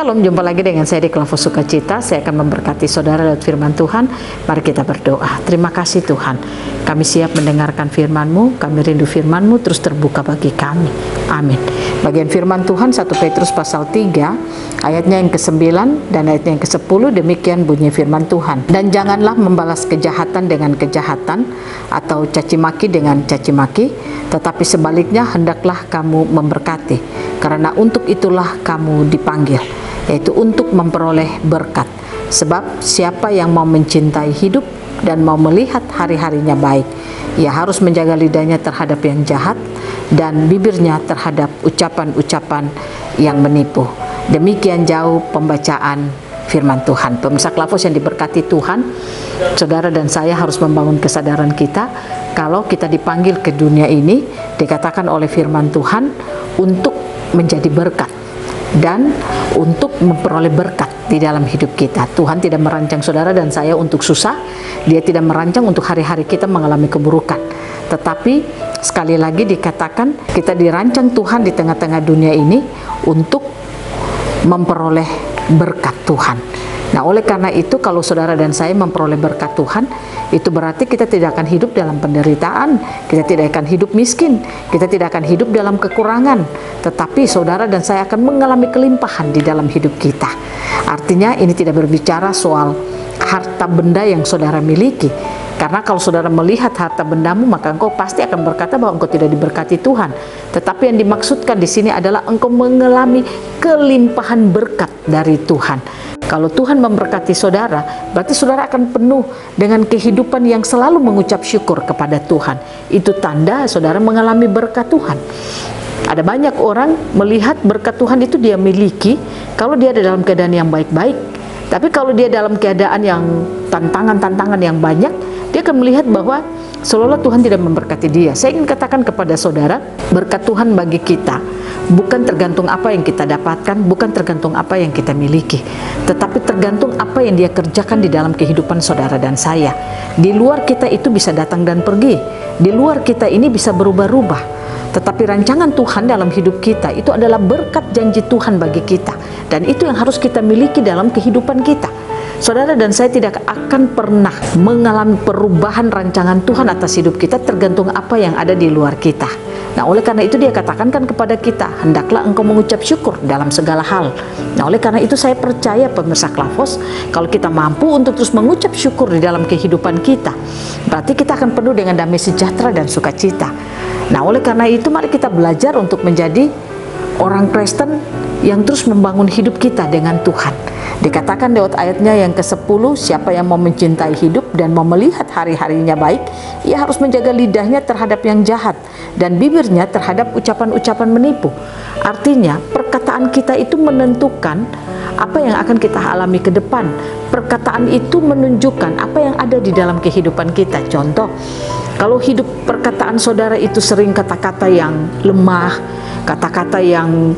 Shalom, jumpa lagi dengan saya di Kelompok Sukacita. Saya akan memberkati saudara lewat firman Tuhan. Mari kita berdoa. Terima kasih Tuhan, kami siap mendengarkan firman-Mu, kami rindu firman-Mu terus terbuka bagi kami. Amin. Bagian firman Tuhan 1 Petrus pasal 3 ayatnya yang ke-9 dan ayatnya yang ke-10, demikian bunyi firman Tuhan. Dan janganlah membalas kejahatan dengan kejahatan atau caci maki dengan caci maki, tetapi sebaliknya hendaklah kamu memberkati, karena untuk itulah kamu dipanggil, yaitu untuk memperoleh berkat. Sebab siapa yang mau mencintai hidup dan mau melihat hari-harinya baik, ia harus menjaga lidahnya terhadap yang jahat dan bibirnya terhadap ucapan-ucapan yang menipu. Demikian jauh pembacaan firman Tuhan. Pemirsa Kelompok yang diberkati Tuhan, saudara dan saya harus membangun kesadaran kita kalau kita dipanggil ke dunia ini, dikatakan oleh firman Tuhan untuk menjadi berkat dan untuk memperoleh berkat di dalam hidup kita. Tuhan tidak merancang saudara dan saya untuk susah. Dia tidak merancang untuk hari-hari kita mengalami keburukan. Tetapi sekali lagi dikatakan kita dirancang Tuhan di tengah-tengah dunia ini untuk memperoleh berkat Tuhan. Nah, oleh karena itu kalau saudara dan saya memperoleh berkat Tuhan, itu berarti kita tidak akan hidup dalam penderitaan, kita tidak akan hidup miskin, kita tidak akan hidup dalam kekurangan, tetapi saudara dan saya akan mengalami kelimpahan di dalam hidup kita. Artinya ini tidak berbicara soal harta benda yang saudara miliki, karena kalau saudara melihat harta bendamu, maka engkau pasti akan berkata bahwa engkau tidak diberkati Tuhan. Tetapi yang dimaksudkan di sini adalah engkau mengalami kelimpahan berkat dari Tuhan. Kalau Tuhan memberkati saudara, berarti saudara akan penuh dengan kehidupan yang selalu mengucap syukur kepada Tuhan. Itu tanda saudara mengalami berkat Tuhan. Ada banyak orang melihat berkat Tuhan itu dia miliki kalau dia ada dalam keadaan yang baik-baik. Tapi kalau dia dalam keadaan yang tantangan-tantangan yang banyak, dia akan melihat bahwa seolah-olah Tuhan tidak memberkati dia. Saya ingin katakan kepada saudara, berkat Tuhan bagi kita bukan tergantung apa yang kita dapatkan, bukan tergantung apa yang kita miliki, tetapi tergantung apa yang dia kerjakan di dalam kehidupan saudara dan saya. Di luar kita itu bisa datang dan pergi, di luar kita ini bisa berubah-ubah, tetapi rancangan Tuhan dalam hidup kita itu adalah berkat janji Tuhan bagi kita, dan itu yang harus kita miliki dalam kehidupan kita. Saudara dan saya tidak akan pernah mengalami perubahan rancangan Tuhan atas hidup kita tergantung apa yang ada di luar kita. Nah, oleh karena itu dia katakan kan kepada kita, hendaklah engkau mengucap syukur dalam segala hal. Nah, oleh karena itu saya percaya pemirsa Kelompok, kalau kita mampu untuk terus mengucap syukur di dalam kehidupan kita, berarti kita akan penuh dengan damai sejahtera dan sukacita. Nah, oleh karena itu mari kita belajar untuk menjadi orang Kristen yang terus membangun hidup kita dengan Tuhan. Dikatakan lewat ayatnya yang ke-10, siapa yang mau mencintai hidup dan mau melihat hari-harinya baik, ia harus menjaga lidahnya terhadap yang jahat dan bibirnya terhadap ucapan-ucapan menipu. Artinya perkataan kita itu menentukan apa yang akan kita alami ke depan. Perkataan itu menunjukkan apa yang ada di dalam kehidupan kita. Contoh, kalau hidup perkataan saudara itu sering kata-kata yang lemah, kata-kata yang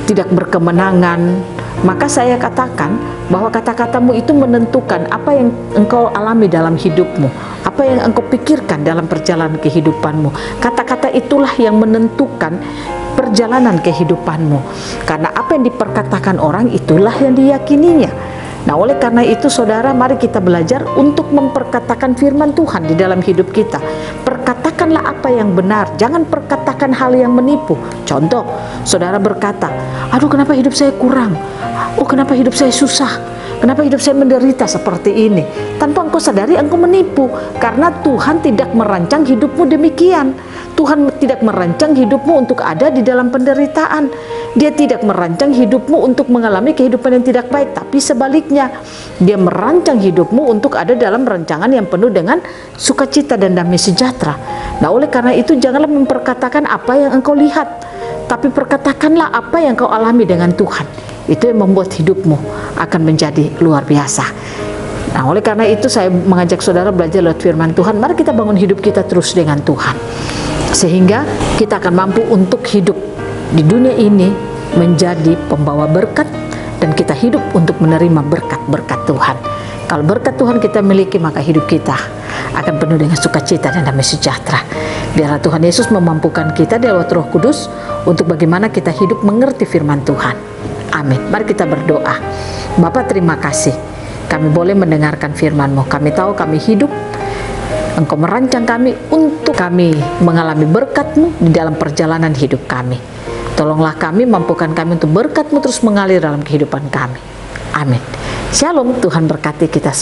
tidak berkemenangan, maka saya katakan bahwa kata-katamu itu menentukan apa yang engkau alami dalam hidupmu, apa yang engkau pikirkan dalam perjalanan kehidupanmu. Kata-kata itulah yang menentukan perjalanan kehidupanmu, karena apa yang diperkatakan orang itulah yang diyakininya. Nah, oleh karena itu saudara, mari kita belajar untuk memperkatakan firman Tuhan di dalam hidup kita. Perkatakanlah apa yang benar, jangan perkatakan hal yang menipu. Contoh, saudara berkata, aduh kenapa hidup saya kurang, oh kenapa hidup saya susah, kenapa hidup saya menderita seperti ini. Tanpa engkau sadari engkau menipu, karena Tuhan tidak merancang hidupmu demikian. Tuhan tidak merancang hidupmu untuk ada di dalam penderitaan. Dia tidak merancang hidupmu untuk mengalami kehidupan yang tidak baik, tapi sebaliknya, Dia merancang hidupmu untuk ada dalam rancangan yang penuh dengan sukacita dan damai sejahtera. Nah, oleh karena itu janganlah memperkatakan apa yang engkau lihat, tapi perkatakanlah apa yang kau alami dengan Tuhan. Itu yang membuat hidupmu akan menjadi luar biasa. Nah, oleh karena itu saya mengajak saudara belajar lewat firman Tuhan. Mari kita bangun hidup kita terus dengan Tuhan, sehingga kita akan mampu untuk hidup di dunia ini menjadi pembawa berkat, dan kita hidup untuk menerima berkat-berkat Tuhan. Kalau berkat Tuhan kita miliki, maka hidup kita akan penuh dengan sukacita dan damai sejahtera. Biarlah Tuhan Yesus memampukan kita di lewat Roh Kudus untuk bagaimana kita hidup mengerti firman Tuhan. Amin. Mari kita berdoa. Bapa, terima kasih. Kami boleh mendengarkan firman-Mu. Kami tahu kami hidup, Engkau merancang kami untuk kami mengalami berkat-Mu di dalam perjalanan hidup kami. Tolonglah kami, mampukan kami untuk berkat-Mu terus mengalir dalam kehidupan kami. Amin. Shalom, Tuhan berkati kita semua.